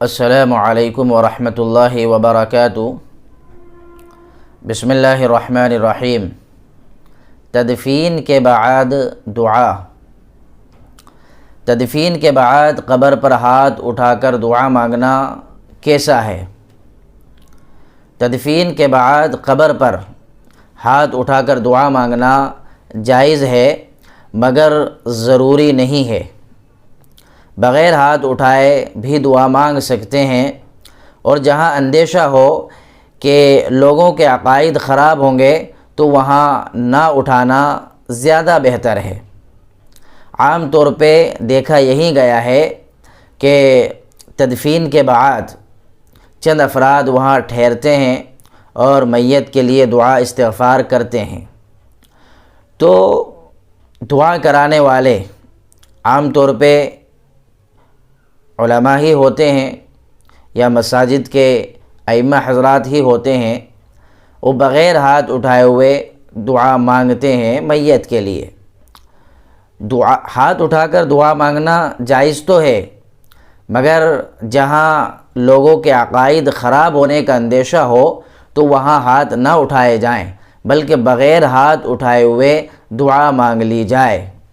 السلام علیکم ورحمۃ اللہ وبرکاتہ۔ بسم اللہ الرحمن الرحیم۔ تدفین کے بعد دعا۔ تدفین کے بعد قبر پر ہاتھ اٹھا کر دعا مانگنا کیسا ہے؟ تدفین کے بعد قبر پر ہاتھ اٹھا کر دعا مانگنا جائز ہے، مگر ضروری نہیں ہے۔ بغیر ہاتھ اٹھائے بھی دعا مانگ سکتے ہیں، اور جہاں اندیشہ ہو کہ لوگوں کے عقائد خراب ہوں گے تو وہاں نہ اٹھانا زیادہ بہتر ہے۔ عام طور پہ دیکھا یہی گیا ہے کہ تدفین کے بعد چند افراد وہاں ٹھہرتے ہیں اور میت کے لیے دعا استغفار کرتے ہیں۔ تو دعا کرانے والے عام طور پہ علماء ہی ہوتے ہیں یا مساجد کے ائمہ حضرات ہی ہوتے ہیں۔ وہ بغیر ہاتھ اٹھائے ہوئے دعا مانگتے ہیں میت کے لیے۔ ہاتھ اٹھا کر دعا مانگنا جائز تو ہے، مگر جہاں لوگوں کے عقائد خراب ہونے کا اندیشہ ہو تو وہاں ہاتھ نہ اٹھائے جائیں، بلکہ بغیر ہاتھ اٹھائے ہوئے دعا مانگ لی جائے۔